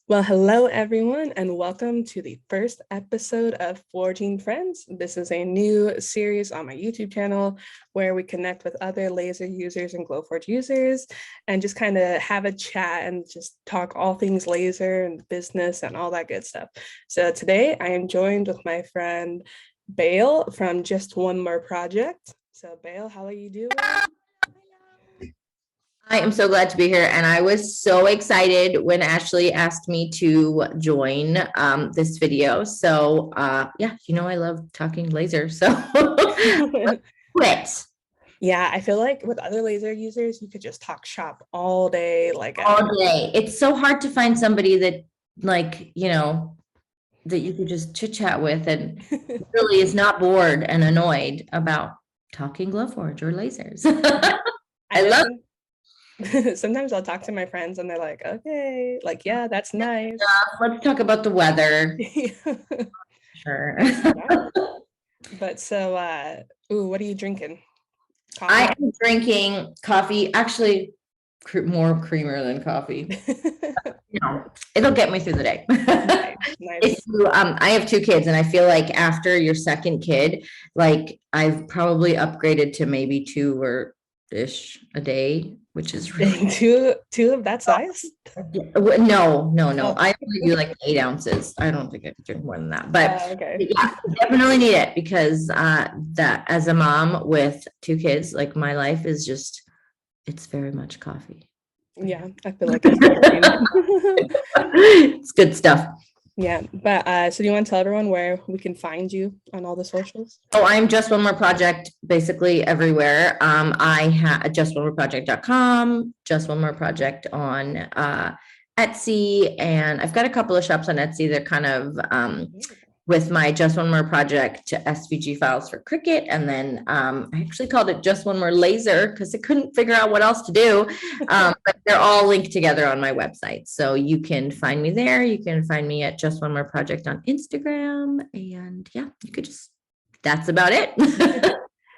Well, hello everyone, and welcome to the first episode of Forging Friends. This is a new series on my YouTube channel where we connect with other laser users and Glowforge users and just kind of have a chat and just talk all things laser and business and all that good stuff. So today I am joined with my friend Bale from Just One More Project. So Bale, how are you doing? I am so glad to be here. And I was so excited when Ashley asked me to join this video. So yeah, I love talking laser. So quit Yeah, I feel like with other laser users, you could just talk shop all day, all day. It's so hard to find somebody that that you could just chit chat with and really is not bored and annoyed about talking Glowforge or lasers. I I know love sometimes I'll talk to my friends and they're like, okay, like, yeah, that's nice. Let's talk about the weather. Sure. But so, ooh, what are you drinking? I Coffee? am drinking coffee, actually more creamer than coffee. It'll get me through the day. Nice. I have two kids, and I feel like after your second kid, like I've probably upgraded to maybe two or ish a day, which is really Two of that size? no. Oh. I only do like 8 ounces. I don't think I could drink more than that, but Okay. yeah, definitely need it because that as a mom with two kids, like my life is just it's very much coffee. Yeah, I feel like it's the same. It's good stuff. Yeah, but so do you want to tell everyone where we can find you on all the socials? Oh, I'm Just One More Project basically everywhere. I have justonemore.project.com, Just One More Project on Etsy, and I've got a couple of shops on Etsy. They're kind of with my Just One More Project SVG files for Cricut, and then I actually called it Just One More Laser because I couldn't figure out what else to do. But they're all linked together on my website, so you can find me there. You can find me at Just One More Project on Instagram, and yeah, you could just. That's about it.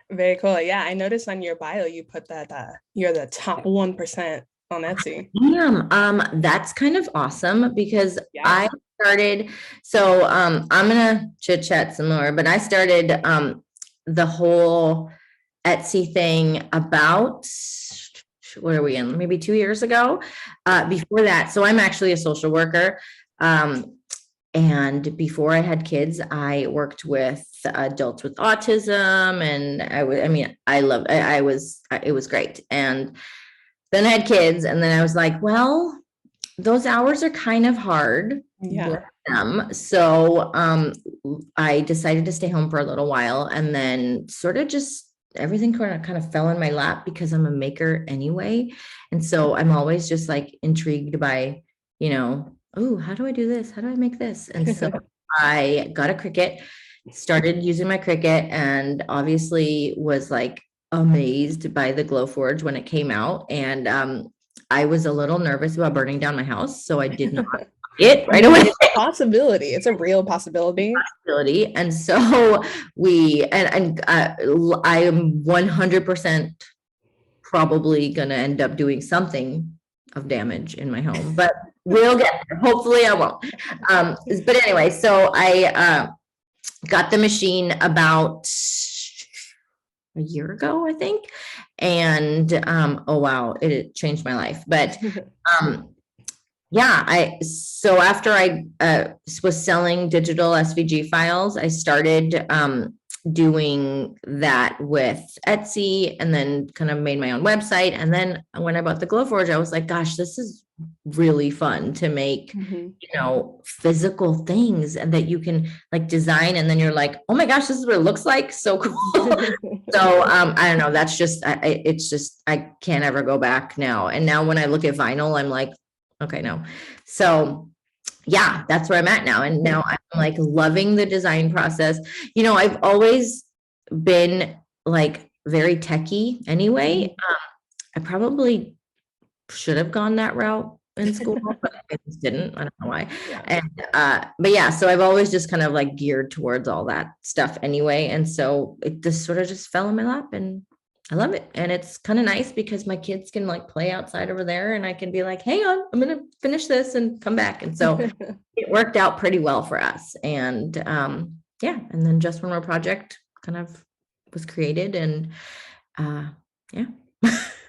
Very cool. Yeah, I noticed on your bio you put that you're the top 1% on Etsy. That's kind of awesome because Yeah. I started, so I'm gonna chit chat some more, but I started the whole Etsy thing about what are we in? Maybe 2 years ago. Before that, so I'm actually a social worker. And before I had kids, I worked with adults with autism, and it was great. And then I had kids, and then I was like, well, those hours are kind of hard. Yeah. So I decided to stay home for a little while, and then sort of just everything kind of fell in my lap because I'm a maker anyway. And so I'm always just like intrigued by, oh, how do I do this? How do I make this? And so I got a Cricut, started using my Cricut, and obviously was like amazed by the Glowforge when it came out. And I was a little nervous about burning down my house, so I did not it right away. It's a possibility. It's a real possibility. And so I am 100% probably going to end up doing something of damage in my home, but we'll get there. Hopefully I won't. But anyway, so I got the machine about a year ago, I think. And oh wow, it changed my life. But yeah, so after I was selling digital SVG files, I started doing that with Etsy, and then kind of made my own website. And then when I bought the Glowforge, I was like, gosh, this is really fun to make, physical things and that you can like design, and then you're like, oh my gosh, this is what it looks like. So cool. So I don't know, that's just it's just I can't ever go back now. And now when I look at vinyl, I'm like, okay, no. So yeah, that's where I'm at now. And now I'm like loving the design process. I've always been like very techie anyway. I probably should have gone that route in school, but I just didn't. I don't know why. Yeah. And but yeah, so I've always just kind of like geared towards all that stuff anyway. And so it just sort of just fell in my lap, and I love it. And it's kind of nice because my kids can like play outside over there and I can be like, hang on, I'm going to finish this and come back. And so it worked out pretty well for us. And yeah, and then Just One More Project kind of was created and yeah.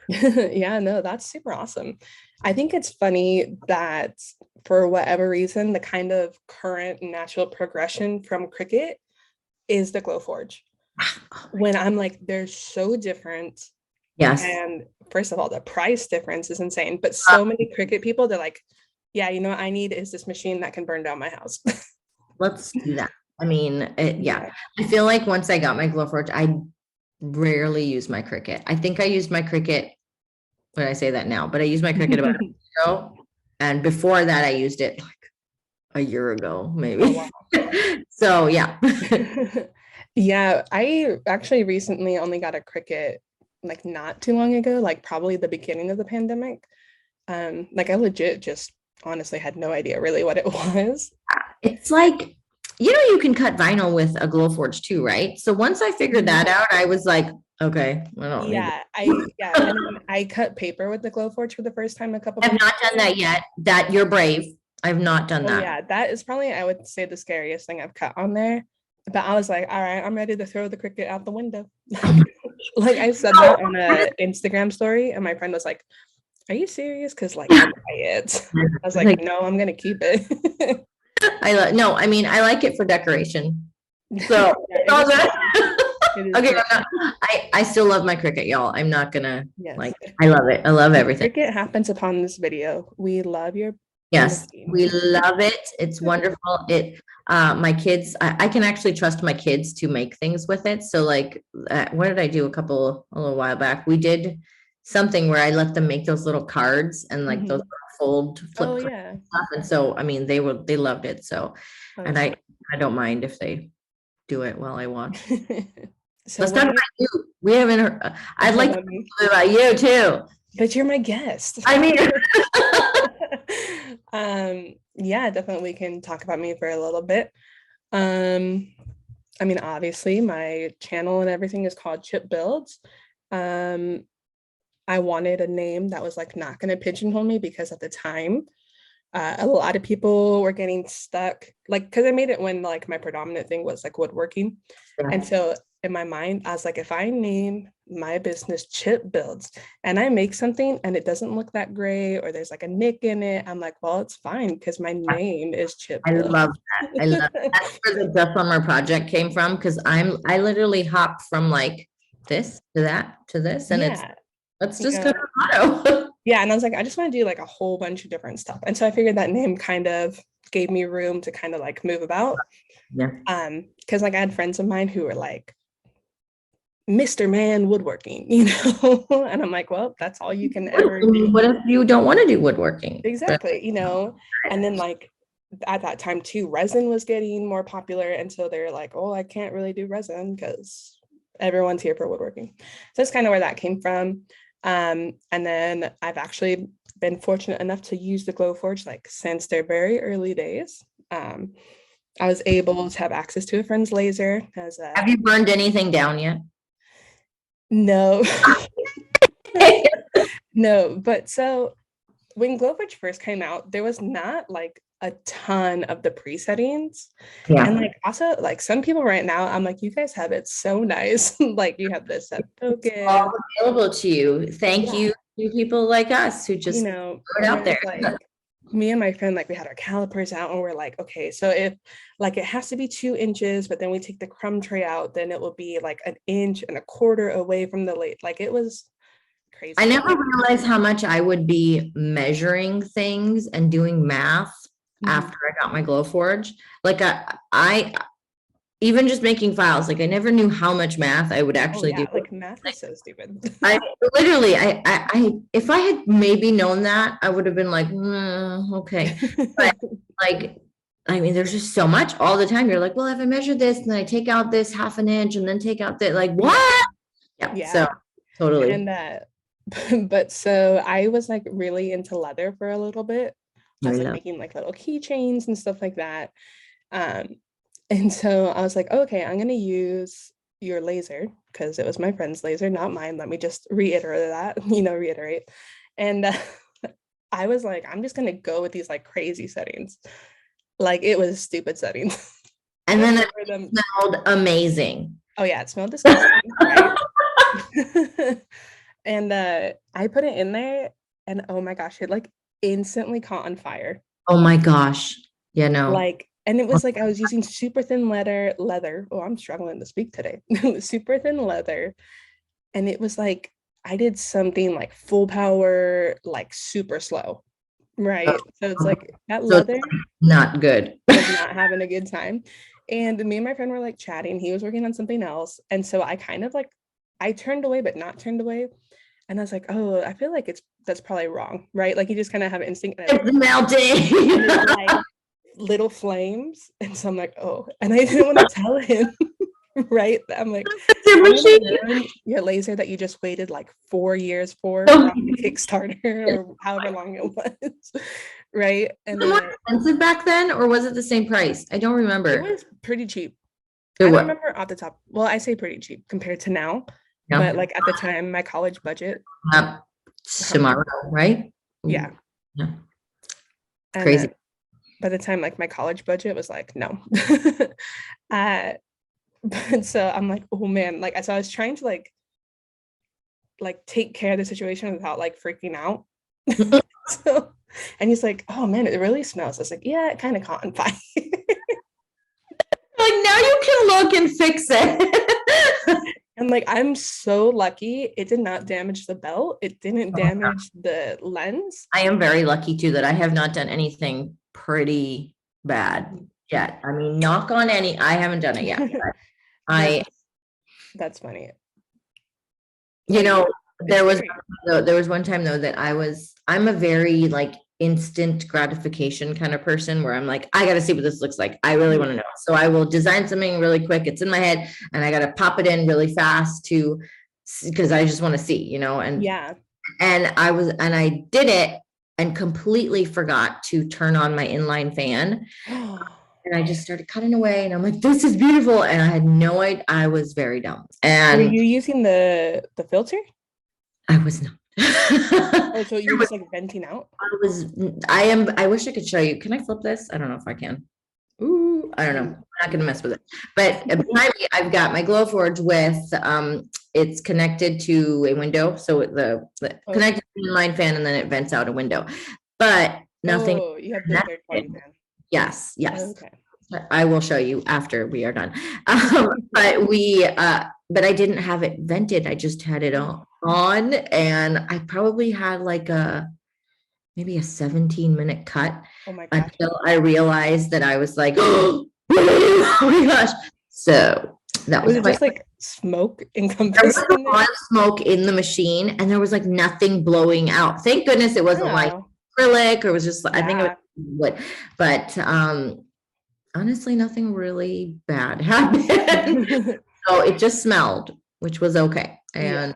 Yeah, no, that's super awesome. I think it's funny that for whatever reason, the kind of current natural progression from Cricut is the Glowforge. When I'm like, they're so different. Yes. And first of all, the price difference is insane. But so many Cricut people, they're like, yeah, you know what I need is this machine that can burn down my house. Let's do that. I mean, Yeah. I feel like once I got my Glowforge, I rarely use my Cricut. I think I used my Cricut when I say that now, but I used my Cricut about a year ago. And before that, I used it like a year ago, maybe. Oh, wow. So yeah. Yeah, I actually recently only got a Cricut like not too long ago, like probably the beginning of the pandemic. Like I legit just honestly had no idea really what it was. It's like, you can cut vinyl with a Glowforge too, right? So once I figured that out, I was like, okay, I don't need Yeah, and then I cut paper with the Glowforge for the first time a couple I've months not done ago. that yet. That you're brave. I've not done Oh that. yeah, that is probably I would say the scariest thing I've cut on there. But I was like, all right, I'm ready to throw the Cricut out the window. Like I said that on a Instagram story, and my friend was like, "Are you serious?" Because like I'll buy it. I was like, "No, I'm gonna keep it." No, I mean, I like it for decoration. So okay, I still love my Cricut, y'all. I'm not gonna Yes. I love it. I love everything. Cricut happens upon this video. We love your Yes, machine. we love it. It's wonderful. My kids, I can actually trust my kids to make things with it. So like, what did I do a little while back? We did something where I let them make those little cards and like those flip Oh cards yeah. and stuff. And so, I mean, they loved it. So, Oh, and I don't mind if they do it while I watch. So Let's talk about you. We haven't heard, I'd like to talk about you too. But you're my guest. I mean, yeah, definitely we can talk about me for a little bit. I mean, obviously my channel and everything is called Chip Builds. I wanted a name that was like not going to pigeonhole me because at the time, a lot of people were getting stuck, like, because I made it when like my predominant thing was like woodworking. And so in my mind, I was like, if I name my business Chip Builds and I make something and it doesn't look that great or there's like a nick in it, I'm like, well, it's fine because my name is Chip Builds. I love that. I love that. That's where the Just One More Project came from because I literally hopped from like this to that to this, and let's just go to motto. Yeah, and I was like, I just want to do like a whole bunch of different stuff. And so I figured that name kind of gave me room to kind of like move about. Yeah. Because like I had friends of mine who were like, Mr. Man woodworking, you know? And I'm like, well, that's all you can ever do. What if you don't want to do woodworking? Exactly, you know? And then like at that time too, resin was getting more popular. And so they're like, oh, I can't really do resin because everyone's here for woodworking. So that's kind of where that came from. And then I've actually been fortunate enough to use the Glowforge like since their very early days. I was able to have access to a friend's laser. Have you burned anything down yet? No. No, but so when Glowforge first came out, there was not like a ton of the presettings. Yeah. And like also like some people right now, I'm like, you guys have it so nice. Like you have this set focus all available to you. Thank you to people like us who just throw it out there. Like me and my friend, like we had our calipers out and we're like, okay, so if like it has to be 2 inches, but then we take the crumb tray out, then it will be like 1.25 inches away from the lathe. Like it was crazy. I never realized how much I would be measuring things and doing math after I got my Glowforge. Like I even just making files, like I never knew how much math I would actually do. Like math is so stupid. I literally, if I had maybe known that, I would have been like, okay. But like, I mean, there's just so much all the time. You're like, well, if I measure this, and then I take out this 1/2 inch and then take out that, like, what? Yeah. So totally. And but so I was like really into leather for a little bit. I was like making like little keychains and stuff like that. And so I was like, okay, I'm going to use your laser, because it was my friend's laser, not mine. Let me just reiterate that, reiterate. And I was like, I'm just gonna go with these like crazy settings. Like it was stupid settings. And then Remember them. it smelled amazing. Oh yeah, it smelled disgusting, right? And I put it in there, and oh my gosh, it like instantly caught on fire. Oh my gosh. Yeah, no. Like, and it was like I was using super thin leather. Oh, I'm struggling to speak today. Super thin leather. And it was like I did something like full power, like super slow. Right. So it's like that So it's leather not good. was not having a good time. And me and my friend were like chatting. He was working on something else. And so I kind of like I turned away, but not turned away. And I was like, oh, I feel like that's probably wrong, right? Like you just kind of have instinct. And It's melting. it's like little flames. And so I'm like, oh, and I didn't want to tell him, right? I'm like, Your I'm gonna machine. ruin your laser that you just waited like 4 years for from the Kickstarter or however long it was, right? And Was it more then expensive back then, or was it the same price? I don't it remember. was pretty cheap. It I don't was. remember off the top. Well, I say pretty cheap compared to now, Yeah. but like at the time, my college budget, Tomorrow, right? yeah. Yeah. And Crazy. by the time like my college budget was like, no. But so I'm like, oh man, like so I was trying to like take care of the situation without like freaking out. So, and he's like, oh man, it really smells. I was like, yeah, it kind of caught on fire. Like now you can look and fix it. And like I'm so lucky it did not damage the belt. It didn't damage the lens. I am very lucky too that I have not done anything pretty bad yet. I mean, knock on any, I haven't done it yet. That's funny. You know, there was scary. one time though that I'm a very like instant gratification kind of person where I'm like, I got to see what this looks like. I really want to know. So I will design something really quick. It's in my head and I got to pop it in really fast because I just want to see, and Yeah. and I did it and completely forgot to turn on my inline fan. And I just started cutting away and I'm like, this is beautiful. And I had no idea. I was very dumb. Were And you using the filter? I was not. Oh, so you're just like venting out? I wish I could show you. Can I flip this? I don't know if I can. Ooh, I don't know. I'm not gonna mess with it. But behind me, I've got my Glowforge with it's connected to a window. So the connected to the inline fan and then it vents out a window. But nothing. Oh, you have the third party fan. Yes, yes. Okay. I will show you after we are done. But I didn't have it vented. I just had it on and I probably had like maybe a 17-minute cut until I realized that I was like, oh my gosh. So that was just like smoke encompassed. There was a lot of smoke in the machine and there was like nothing blowing out. Thank goodness it wasn't like acrylic or it was just, I think it was wood, but honestly, nothing really bad happened. So it just smelled, which was okay. And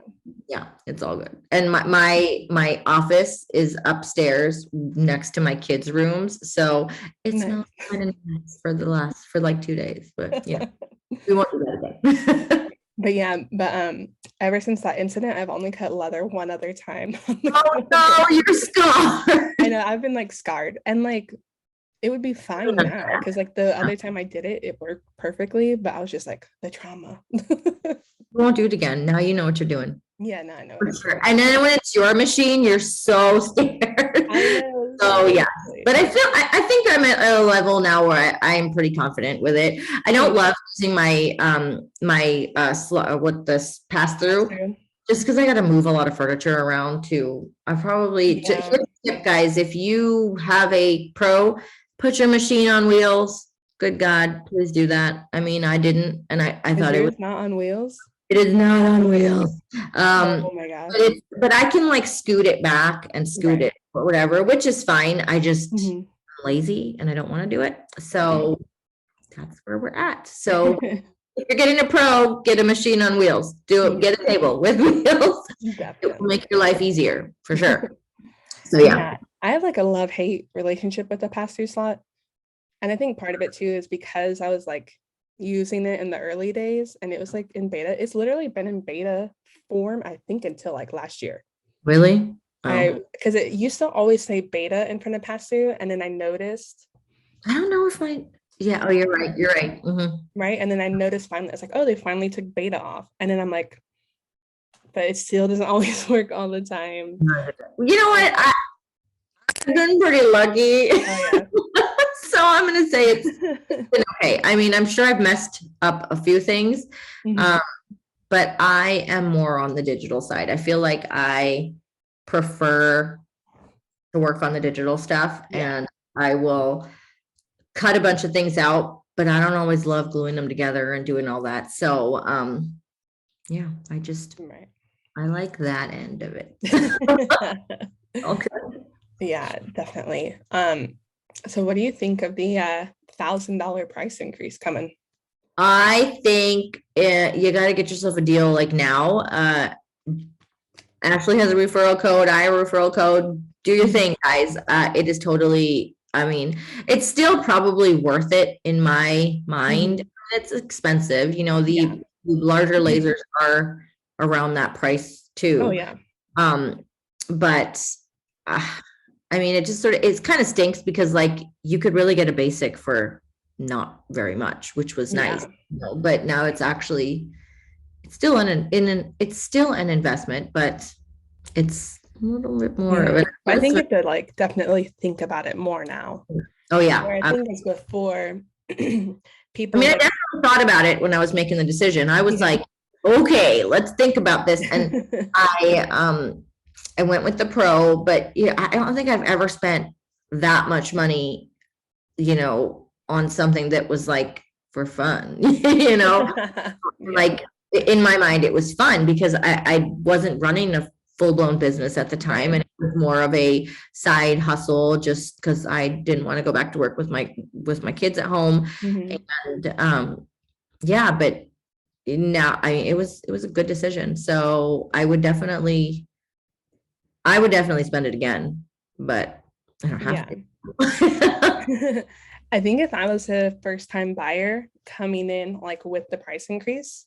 yeah, it's all good. And my office is upstairs next to my kids' rooms. So it smells kind of nice for like 2 days. But yeah, we won't do that again. But ever since that incident, I've only cut leather one other time. Oh no, you're scarred. I know, I've been like scarred and like it would be fine now because like the other time I did it, it worked perfectly, but I was just like the trauma. We won't do it again. Now you know what you're doing. Yeah, no, I know. Sure. And then when it's your machine, you're so scared. I know. So yeah, but I think I'm at a level now where I am pretty confident with it. I don't love using my what this pass through just because I got to move a lot of furniture around too. I probably tip, guys, if you have a Pro, put your machine on wheels. Good God, please do that. I mean, I didn't, and I thought it was not on wheels. It is not on wheels. Oh my gosh. But I can like scoot it back and scoot it or whatever, which is fine. I just I'm lazy and I don't want to do it. So that's where we're at. So if you're getting a Pro, get a machine on wheels. Get a table with wheels. It will make your life easier for sure. So yeah. I have like a love-hate relationship with the pass-through slot. And I think part of it too is because I was like using it in the early days, and it was like in beta. It's literally been in beta form, I think, until like last year. Really? Oh. Because it used to always say beta in front of pass-through, and then I noticed, I don't know if yeah, oh, you're right. You're right. right? And then I noticed finally, it's like, oh, they finally took beta off. And then I'm like, but it still doesn't always work all the time. You know what? I've been pretty lucky. Oh, yeah. So I'm going to say it's been okay. I mean, I'm sure I've messed up a few things, but I am more on the digital side. I feel like I prefer to work on the digital stuff, and I will cut a bunch of things out, but I don't always love gluing them together and doing all that. So, yeah, I like that end of it. Okay. Yeah, definitely. So what do you think of the $1,000 price increase coming? I think you got to get yourself a deal like now. Ashley has a referral code. I have a referral code. Do your thing, guys. It is totally, I mean, it's still probably worth it in my mind. It's expensive. You know, the larger lasers are around that price too. Oh, yeah. But I mean, it kind of stinks because like you could really get a basic for not very much, which was nice. You know, but now it's still an investment, but it's a little bit more of it. I think you have to like definitely think about it more now. Oh yeah. Where I think it's before people. I mean, I definitely thought about it when I was making the decision. I was like, okay, let's think about this. And I went with the Pro, but yeah, I don't think I've ever spent that much money, you know, on something that was like for fun, you know, like in my mind, it was fun because I wasn't running a full-blown business at the time, and it was more of a side hustle just because I didn't want to go back to work with my kids at home. And yeah, but now it was a good decision. So I would definitely spend it again, but I don't have to. I think if I was a first-time buyer coming in like with the price increase,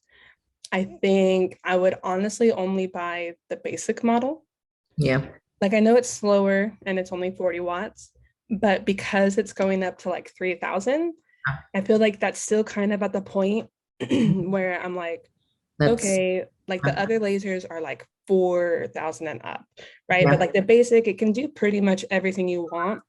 I think I would honestly only buy the basic model. Yeah. Like I know it's slower and it's only 40 watts, but because it's going up to like 3,000, I feel like that's still kind of at the point where I'm like, okay, like the other lasers are like 4,000 and up, right? But like the basic, it can do pretty much everything you want.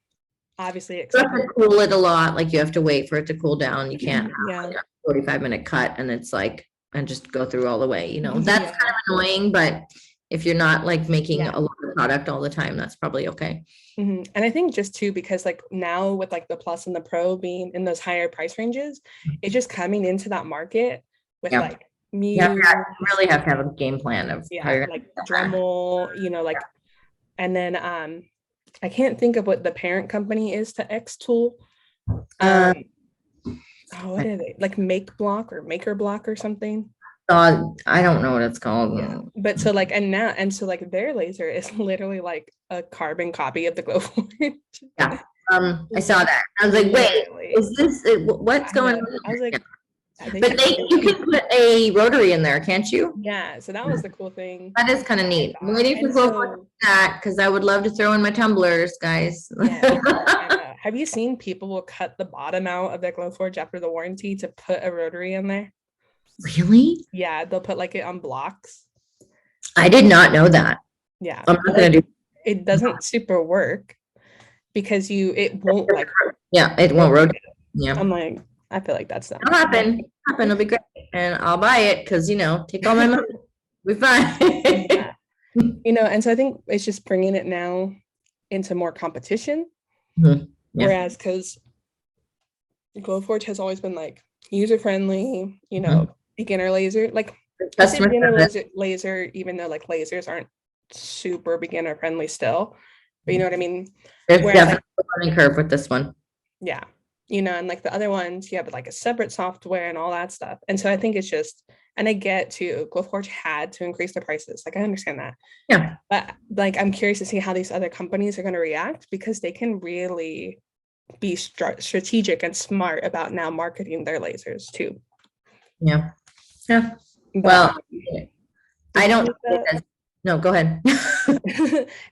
Obviously, you have to cool it a lot. Like you have to wait for it to cool down. You can't have like a 45-minute cut and it's like, and just go through all the way, you know. That's kind of annoying, but if you're not like making a lot of product all the time, that's probably okay. And I think just too, because like now with like the Plus and the Pro being in those higher price ranges, it's just coming into that market with like you really have to have a game plan of how you're like Dremel, you know, like, and then I can't think of what the parent company is to X Tool. What are they, like Make Block or Maker Block or something? I don't know what it's called. But so like so like their laser is literally like a carbon copy of the Glowforge. I saw that. I was like, wait, is this what's going on? I was like, but you can put a rotary in there, can't you? Yeah, so that was the cool thing. That is kind of neat. I'm waiting for Glowforge that because I would love to throw in my tumblers, guys. Have you seen people will cut the bottom out of their Glowforge after the warranty to put a rotary in there? Really? Yeah, they'll put like it on blocks. I did not know that. Yeah, I'm not gonna do. It doesn't super work because it won't like. Yeah, it won't rotate. Yeah, I'm like, I feel like that's not. It'll happen. It'll be great, and I'll buy it because you know, take all my money. We're fine. You know, and so I think it's just bringing it now into more competition. Whereas, because Glowforge has always been like user friendly, you know, beginner laser, like beginner laser, even though like lasers aren't super beginner friendly still, but you know what I mean. There's definitely a learning curve with this one. Yeah, you know, and like the other ones, you have like a separate software and all that stuff, and so I think it's just, and I get to Glowforge had to increase the prices, like I understand that. Yeah, but like I'm curious to see how these other companies are going to react because they can really be strategic and smart about now marketing their lasers too. Yeah. Yeah. But Well, did I you don't. see that? No, go ahead.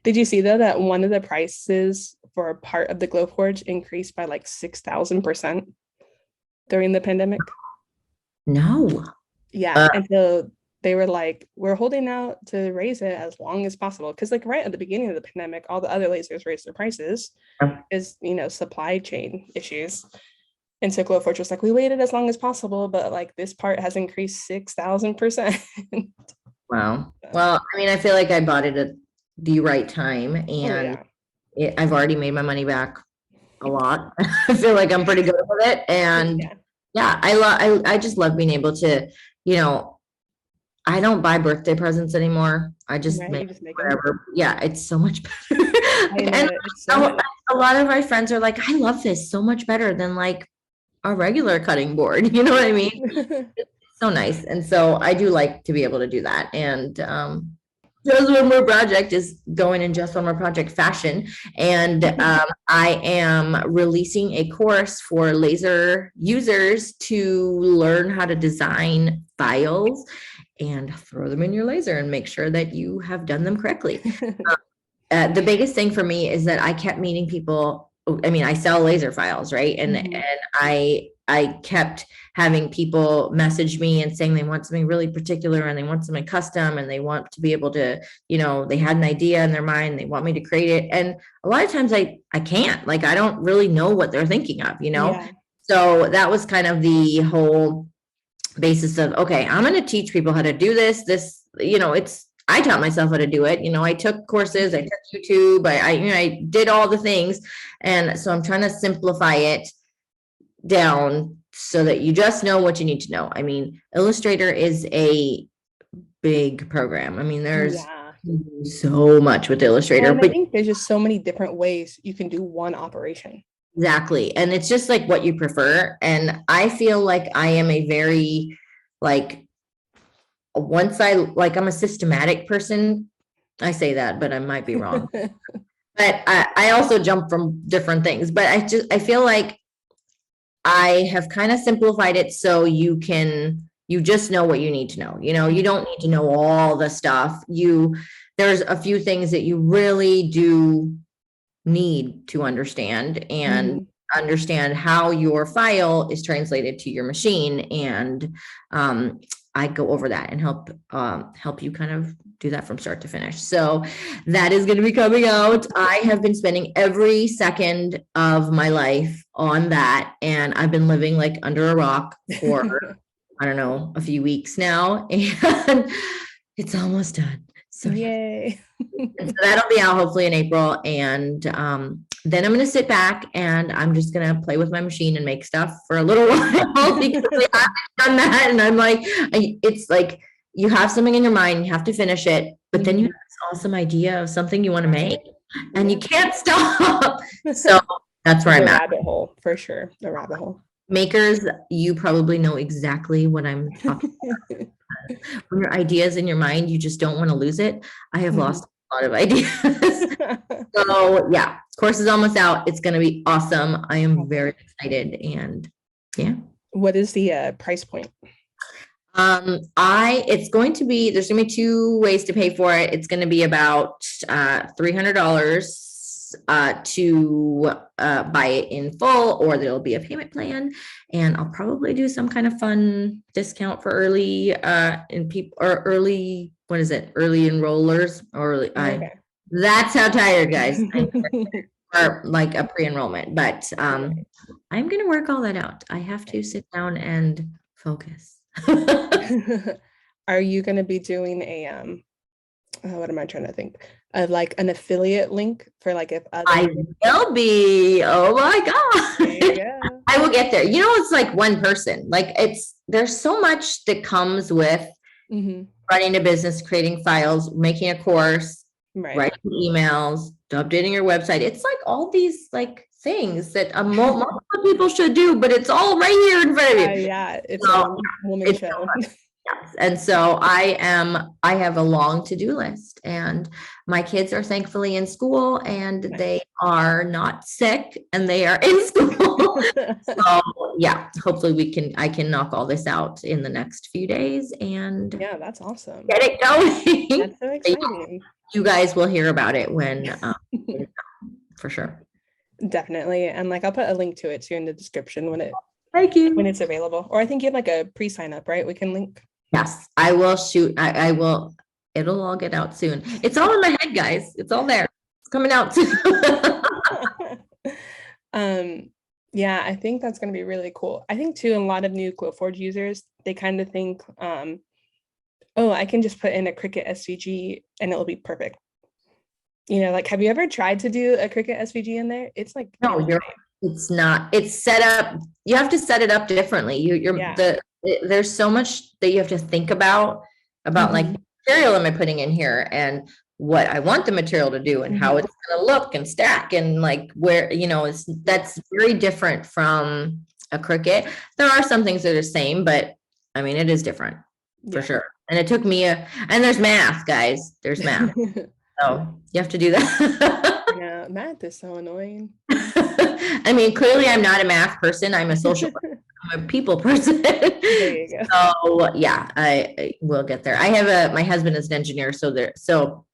Did you see though that one of the prices for a part of the Glowforge increased by like 6,000% during the pandemic? No. Yeah. Uh, And so they were like, we're holding out to raise it as long as possible. Because like right at the beginning of the pandemic, all the other lasers raised their prices is, supply chain issues. And so Glowforge was like, we waited as long as possible, but like this part has increased 6,000%. wow. Well, I mean, I feel like I bought it at the right time, Oh and yeah. I've already made my money back a lot. I feel like I'm pretty good with it. And Yeah. yeah, I just love being able to, you know, I don't buy birthday presents anymore. I just Right. make You just make them. whatever. Yeah, it's so much better. I And know it's so nice. a lot of my friends are like, I love this so much better than like a regular cutting board. You know what I mean? It's so nice. And so I do like to be able to do that. And just one more project is going in just one more project fashion. And I am releasing a course for laser users to learn how to design files and throw them in your laser and make sure that you have done them correctly. The biggest thing for me is that I kept meeting people. I mean, I sell laser files, right? And Mhm. I kept having people message me and saying they want something really particular and they want something custom and they want to be able to, they had an idea in their mind, they want me to create it. And a lot of times I can't, like, I don't really know what they're thinking of, Yeah. So that was kind of the whole basis of, okay, I'm going to teach people how to do this, I taught myself how to do it. I took courses, I took YouTube, I did all the things. And so I'm trying to simplify it down so that you just know what you need to know. I mean, Illustrator is a big program. I mean, there's Yeah. so much with Illustrator, Well, and I but think there's just so many different ways you can do one operation. exactly. And it's just like what you prefer. And I feel like I am a very, like, I'm a systematic person. I say that, but I might be wrong. But I also jump from different things. But I feel like I have kind of simplified it so you just know what you need to know. You don't need to know all the stuff. There's a few things that you really do need to understand and Mhm. understand how your file is translated to your machine. And I go over that and help you kind of do that from start to finish. So that is going to be coming out. I have been spending every second of my life on that, and I've been living like under a rock for I don't know, a few weeks now, and it's almost done. So yeah. Yay. And so that'll be out hopefully in April. And then I'm going to sit back and I'm just going to play with my machine and make stuff for a little while because I haven't done that. And I'm like, it's like you have something in your mind, you have to finish it, but then you have this awesome idea of something you want to make and you can't stop. So that's where The I'm at. rabbit hole, for sure. The rabbit hole. Makers, you probably know exactly what I'm talking about. When your idea is in your mind, you just don't want to lose it. I have lost a lot of ideas. So yeah, course is almost out. It's going to be awesome. I am very excited, and yeah. What is the price point? It's going to be, there's gonna be two ways to pay for it. It's gonna be about $300 to buy it in full, or there'll be a payment plan, and I'll probably do some kind of fun discount for early early, what is it, early enrollers, or that's how tired, guys. Or like a pre-enrollment, but I'm gonna work all that out. I have to sit down and focus. Are you going to be doing a what am I trying to think? Like an affiliate link for like if other I will be. Oh my God. I will get there. It's like one person. Like there's so much that comes with running a business, creating files, making a course, writing emails, updating your website. It's like all these like things that multiple people should do, but it's all right here in front of you. Yeah, it's a woman show. And so I have a long to-do list, and my kids are thankfully in school and they are not sick and they are in school. So yeah, hopefully I can knock all this out in the next few days and Yeah, that's awesome. get it going. That's so exciting. You guys will hear about it when, for sure. Definitely. And like, I'll put a link to it too in the description Thank you. when it's available. Or I think you have like a pre-sign up, right? We can link. Yes, I will shoot. I will. It'll all get out soon. It's all in my head, guys. It's all there. It's coming out soon. Yeah, I think that's going to be really cool. I think too, a lot of new Quoteforge users, they kind of think, oh, I can just put in a Cricut SVG and it'll be perfect. You know, like, have you ever tried to do a Cricut SVG in there? It's like, no, it's not. It's set up. You have to set it up differently. There's so much that you have to think about like material am I putting in here and what I want the material to do and how it's going to look and stack and like where, that's very different from a Cricut. There are some things that are the same, but I mean, it is different for sure. And it took me and there's math, guys. There's math. So you have to do that. Yeah, math is so annoying. I mean, clearly I'm not a math person. I'm a social person. I'm a people person. There you go. So yeah, I will get there. I have my husband is an engineer, so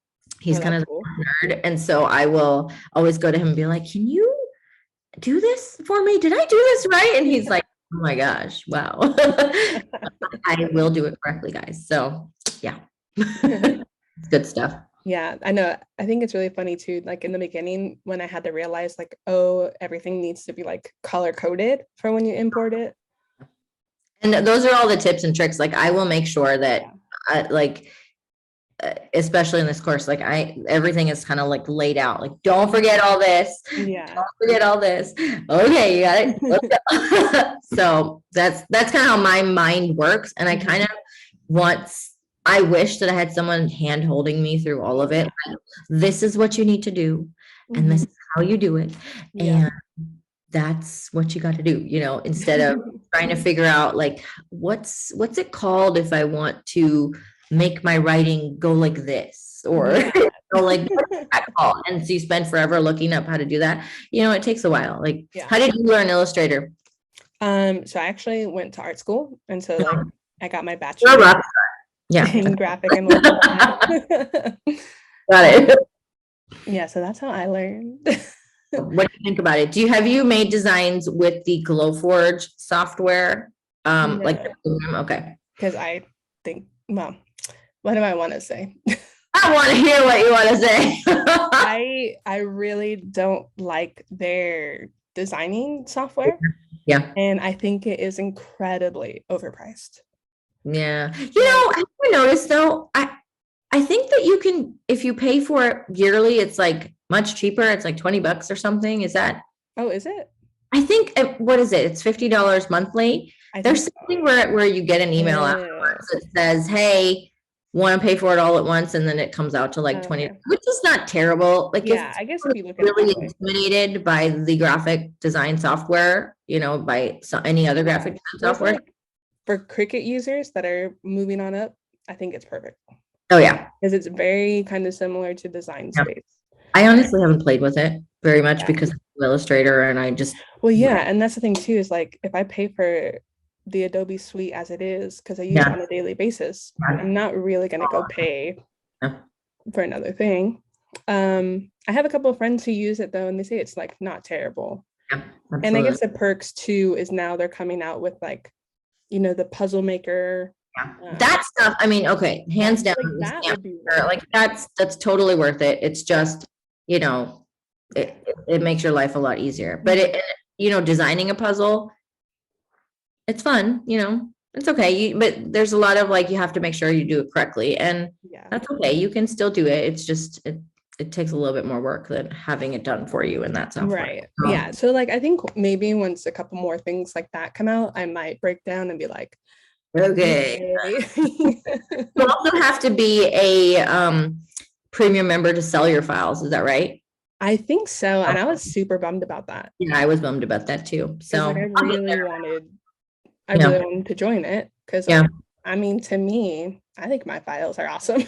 he's kind of cool. A nerd. And so I will always go to him and be like, can you do this for me? Did I do this right? And he's like, oh my gosh, wow. I will do it correctly, guys. So yeah, good stuff. Yeah, I know. I think it's really funny too. Like in the beginning, when I had to realize like, oh, everything needs to be like color coded for when you import it. And those are all the tips and tricks. Like I will make sure that especially in this course, like everything is kind of like laid out. Like, don't forget all this. Yeah. Don't forget all this. Okay, you got it. So that's kind of how my mind works. And I kind of I wish that I had someone hand holding me through all of it. Like, this is what you need to do. And this is how you do it. And that's what you got to do, instead of trying to figure out like, what's it called if I want to make my writing go like this or like what's that called? And so you spend forever looking up how to do that. It takes a while. Like, how did you learn Illustrator? So I actually went to art school. And so like I got my bachelor's. In graphic and got it. Yeah, so that's how I learned. What do you think about it? Have you made designs with the Glowforge software? Okay. Because I think, well, what do I want to say? I want to hear what you want to say. I really don't like their designing software. Yeah. And I think it is incredibly overpriced. Yeah. Have you noticed though, I think that you can, if you pay for it yearly, it's like much cheaper. It's like $20 or something. Is that? Oh, is it? I think, what is it? It's $50 monthly. There's something where you get an email afterwards that says, hey, want to pay for it all at once. And then it comes out to like 20, which is not terrible. Like, I guess if you look really intimidated by the graphic design software, by any other graphic design software. Like, for Cricut users that are moving on up, I think it's perfect. Oh yeah. Because it's very kind of similar to Design Space. I honestly haven't played with it very much because of Illustrator and I just. Well, yeah. And that's the thing too, is like, if I pay for the Adobe suite as it is, because I use it on a daily basis, I'm not really going to go pay for another thing. I have a couple of friends who use it though, and they say it's like not terrible. Yeah, and I guess the perks too is now they're coming out with like, the puzzle maker. That stuff, I mean, okay, hands down, like that's totally worth it. It's just, it makes your life a lot easier. But designing a puzzle, it's fun, it's okay. But there's a lot of like, you have to make sure you do it correctly, and that's okay. You can still do it. It's just it takes a little bit more work than having it done for you in that software. Right. Yeah. So like, I think maybe once a couple more things like that come out, I might break down and be like, okay. You also have to be a premium member to sell your files. Is that right? I think so. And I was super bummed about that. Yeah, I was bummed about that too. So like, I really wanted to join it because I mean, to me, I think my files are awesome.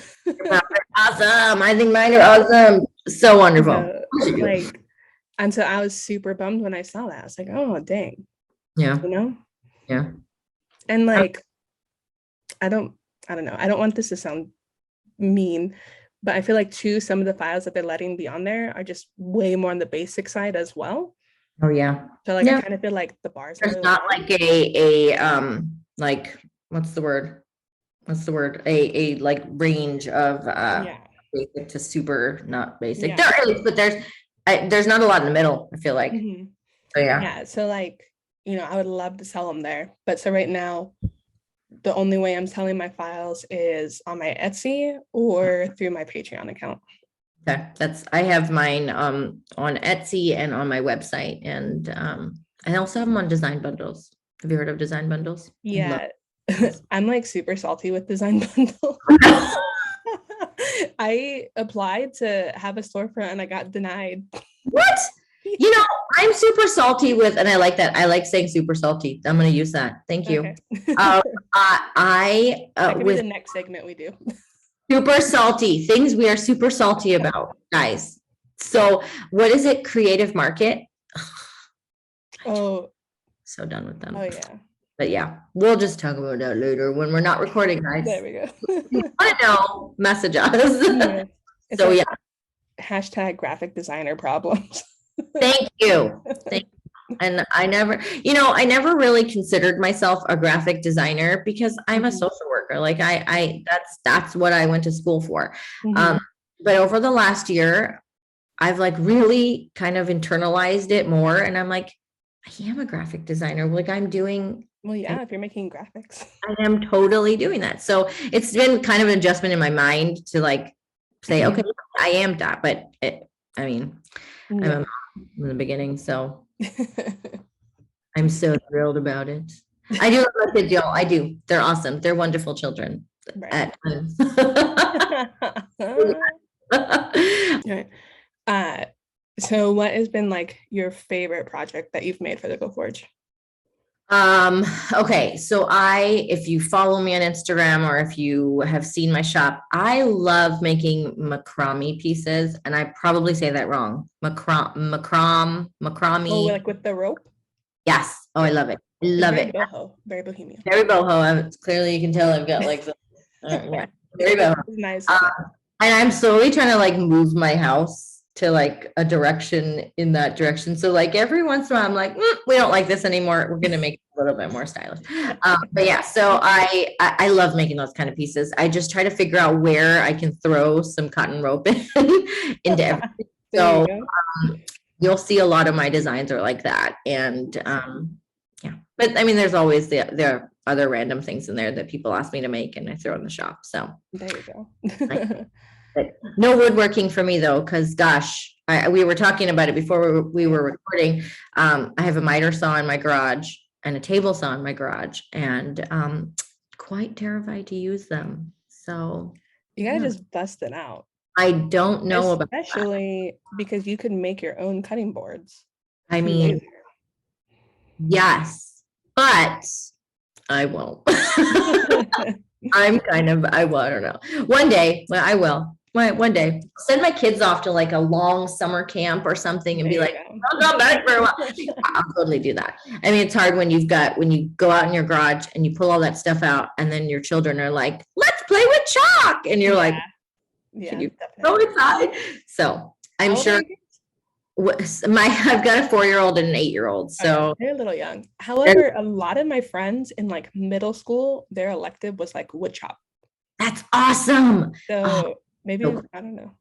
Awesome. I think mine are awesome. So wonderful. Like, and so I was super bummed when I saw that. I was like, oh, dang, Yeah. you know? Yeah. And like, I don't know. I don't want this to sound mean, but I feel like too, some of the files that they're letting be on there are just way more on the basic side as well. Oh yeah. So like, I Yeah. kind of feel like the bars are a There's little not high. like a like what's the word? A like range of Yeah. basic to super not basic. Yeah. There is, but there's not a lot in the middle, I feel like. Mhm. So yeah. Yeah. So like, I would love to sell them there. But so right now, the only way I'm selling my files is on my Etsy or through my Patreon account. Okay. I have mine on Etsy and on my website. And I also have them on Design Bundles. Have you heard of Design Bundles? Yeah. I'm like super salty with Design Bundle. I applied to have a storefront and I got denied. What? You know, I'm super salty with, and I like that. I like saying super salty. I'm going to use that. Thank you. Okay. That could be the next segment we do. Super salty things we are super salty about, guys. So, what is it? Creative Market. Oh, So done with them. oh yeah. But yeah, we'll just talk about that later when we're not recording, guys. There we go. If you want to know, message us. Yeah. So like, yeah. Hashtag graphic designer problems. Thank you. And I never really considered myself a graphic designer because I'm a social worker. Like that's what I went to school for. But over the last year, I've like really kind of internalized it more. And I'm like, I am a graphic designer. Like I'm doing. Well, yeah, if you're making graphics. I am totally doing that. So it's been kind of an adjustment in my mind to like say, okay, I am that. But I'm a mom in the beginning. So I'm so thrilled about it. I do love my kids, y'all. I do. They're awesome. They're wonderful children. Right. So what has been like your favorite project that you've made for the Glowforge? Okay. So if you follow me on Instagram or if you have seen my shop, I love making macrame pieces, and I probably say that wrong. Macrame. Oh, like with the rope? Yes. Oh, I love it. I love it. Boho, very bohemian. Very boho. Clearly you can tell I've got like the yeah, very boho. Nice. And I'm slowly trying to like move my house to like a direction in that direction. So like every once in a while I'm like, we don't like this anymore. We're going to make it a little bit more stylish. But yeah, so I love making those kind of pieces. I just try to figure out where I can throw some cotton rope into everything. So you'll see a lot of my designs are like that. And yeah, but I mean, there's always there are other random things in there that people ask me to make and I throw in the shop. So there you go. But no woodworking for me though, because gosh, we were talking about it before we were recording. I have a miter saw in my garage and a table saw in my garage, and quite terrified to use them. So you gotta just bust it out. I don't know about especially because you can make your own cutting boards. I mean, yes, but I won't. I don't know. One day, well, I will. One day, send my kids off to like a long summer camp or something and be like, I'll go back for a while. I'll totally do that. I mean, it's hard when you go out in your garage and you pull all that stuff out and then your children are like, let's play with chalk. And you're like, can you go inside? So I'm sure I've got a 4-year-old and an 8-year-old. So they're a little young. However, a lot of my friends in like middle school, their elective was like wood chop. That's awesome. So maybe I don't know.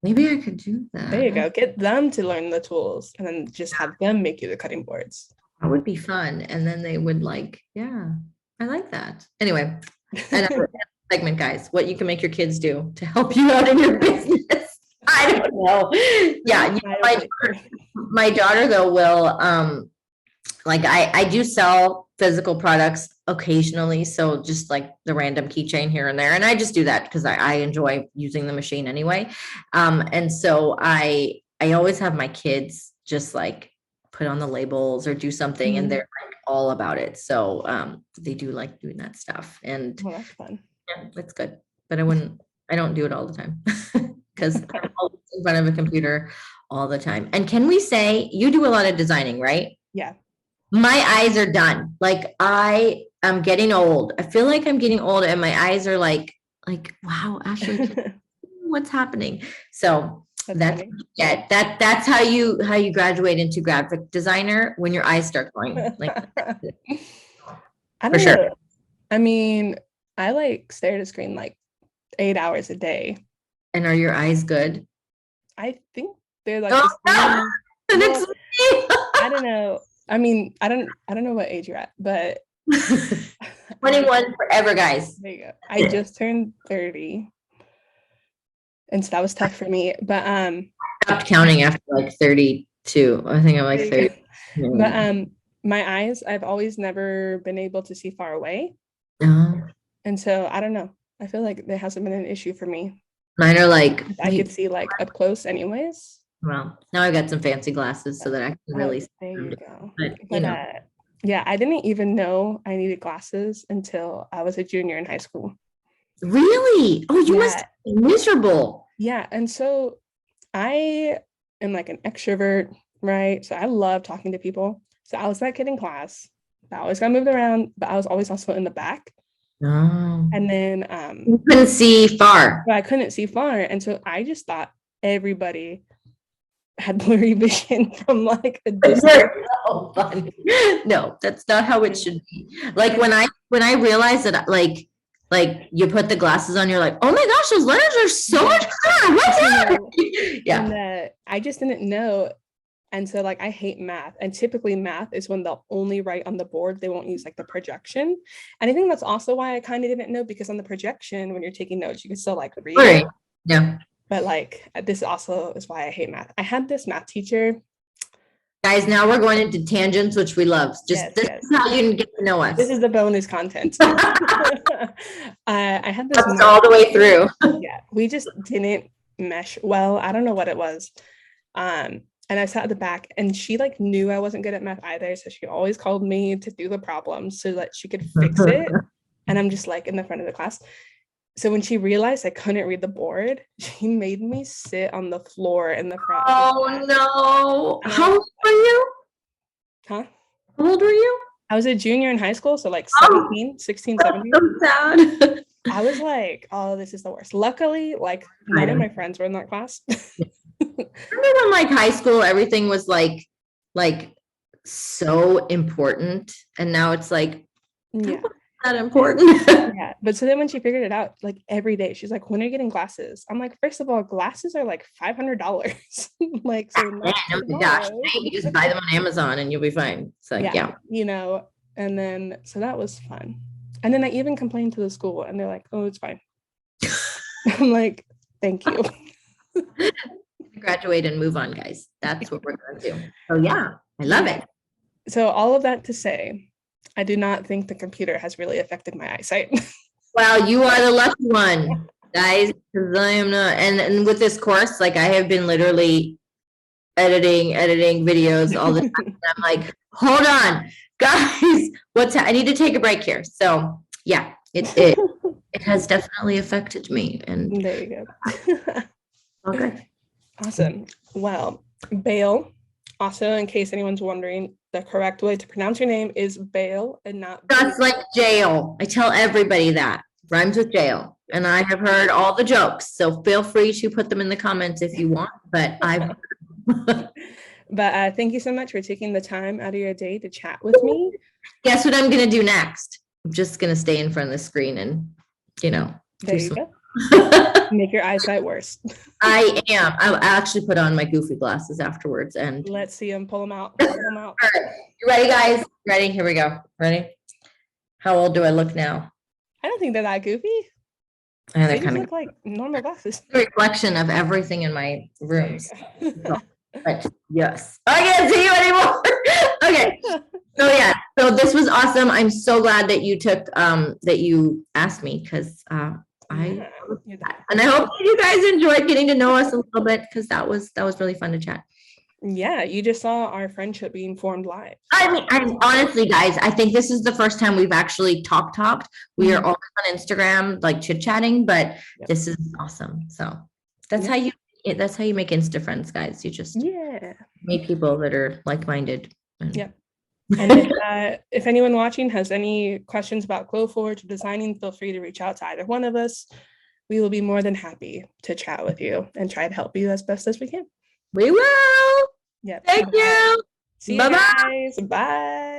Maybe I could do that. There you go. Get them to learn the tools and then just have them make you the cutting boards. That would be fun. And then they would like, yeah, I like that. Anyway, another segment, guys, what you can make your kids do to help you out in your business. I don't know. Yeah. My daughter though will, like I do sell physical products occasionally. So just like the random keychain here and there. And I just do that because I enjoy using the machine anyway. And so I always have my kids just like put on the labels or do something. And they're like all about it. So they do like doing that stuff, and Well, that's fun. yeah, that's good. But I don't do it all the time because I'm always in front of a computer all the time. And can we say you do a lot of designing, right? Yeah. My eyes are done. Like I am getting old. I feel like I'm getting old and my eyes are like, wow, Ashley, what's happening? So that's funny. yeah, that's how you graduate into graphic designer, when your eyes start going. Like I for don't sure. know. I mean, I like stare at a screen like 8 hours a day. And are your eyes good? I think they're like Oh, the no! same. And Well, it's I don't know. I mean, I don't know what age you're at, but me. 21 forever, guys. there you go. I just turned 30. And so that was tough for me. But Stopped counting after like 32. I think I'm like 30. but my eyes, I've always never been able to see far away. Oh, And so I don't know. I feel like there hasn't been an issue for me. mine are like, I could see like up close anyways. well, now I've got some fancy glasses so that I can really see There them. you go. But, you But know, yeah, I didn't even know I needed glasses until I was a junior in high school. really? Oh, you must Yeah. be miserable. Yeah. And so I am like an extrovert, right? So I love talking to people. So I was that kid in class that always got moved around, but I was always also in the back. No. And then You couldn't see far. but I couldn't see far. And so I just thought everybody had blurry vision from like a distance. So funny. No, that's not how it should be. Like when I realized that like you put the glasses on, you're like, oh my gosh, those letters are so much clearer. What's that? Yeah. And I just didn't know. And so like I hate math. And typically math is when they'll only write on the board. They won't use like the projection. And I think that's also why I kind of didn't know, because on the projection, when you're taking notes, you can still like read. Right. Yeah. But like this also is why I hate math. I had this math teacher. Guys, now we're going into tangents, which we love. Just this is how you can get to know us. This is the bonus content. I had this all the way through. Yeah, we just didn't mesh well. I don't know what it was. And I sat at the back, and she like knew I wasn't good at math either. So she always called me to do the problems so that she could fix it. And I'm just like in the front of the class. So when she realized I couldn't read the board, she made me sit on the floor in the front. Oh no. How old were you? Huh? How old were you? I was a junior in high school. So like 17, 16, 17. So sad. I was like, oh, this is the worst. Luckily, like none of my friends were in that class. Remember when like high school, everything was like so important, and now it's like, yeah, not important. Yeah, but so then when she figured it out, like every day, she's like, "When are you getting glasses?" I'm like, first of all, glasses are like $500. Like, so gosh, you just buy them on Amazon and you'll be fine. It's like, yeah, you know. And then so that was fun. And then I even complained to the school, and they're like, "Oh, it's fine." I'm like, "Thank you." Graduate and move on, guys. That's what we're going to do. So yeah, I love it. So all of that to say, I do not think the computer has really affected my eyesight. Wow, you are the lucky one, guys, because I am not. And with this course, like I have been literally editing videos all the time. And I'm like, hold on, guys, I need to take a break here. So yeah, it has definitely affected me. And there you go. Okay. Awesome. Well, Bale, also in case anyone's wondering, the correct way to pronounce your name is Bale and not Just like jail. I tell everybody that. Rhymes with jail. And I have heard all the jokes. So feel free to put them in the comments if you want. But I've But thank you so much for taking the time out of your day to chat with me. Guess what I'm going to do next? I'm just going to stay in front of the screen and, there you go. Make your eyesight worse. I am. I'll actually put on my goofy glasses afterwards. And let's see them. Pull them out. Pull them out. All right. You ready, guys? Ready? Here we go. Ready? How old do I look now? I don't think they're that goofy. And they just look like normal glasses. A reflection of everything in my rooms. But yes, I can't see you anymore. Okay. So yeah, so this was awesome. I'm so glad that you took that you asked me, because and I hope you guys enjoyed getting to know us a little bit, because that was really fun to chat. Yeah, you just saw our friendship being formed live. I mean, I'm honestly, guys, I think this is the first time we've actually talked. We are Mhm. always on Instagram, like chit-chatting, but Yep. this is awesome. So that's Yep. that's how you make Insta friends, guys. You just Yeah. meet people that are like-minded. Yep. And if anyone watching has any questions about Glowforge or designing, feel free to reach out to either one of us. We will be more than happy to chat with you and try to help you as best as we can. We will. Yep. Thank All right. you. See you Bye-bye. guys. Bye.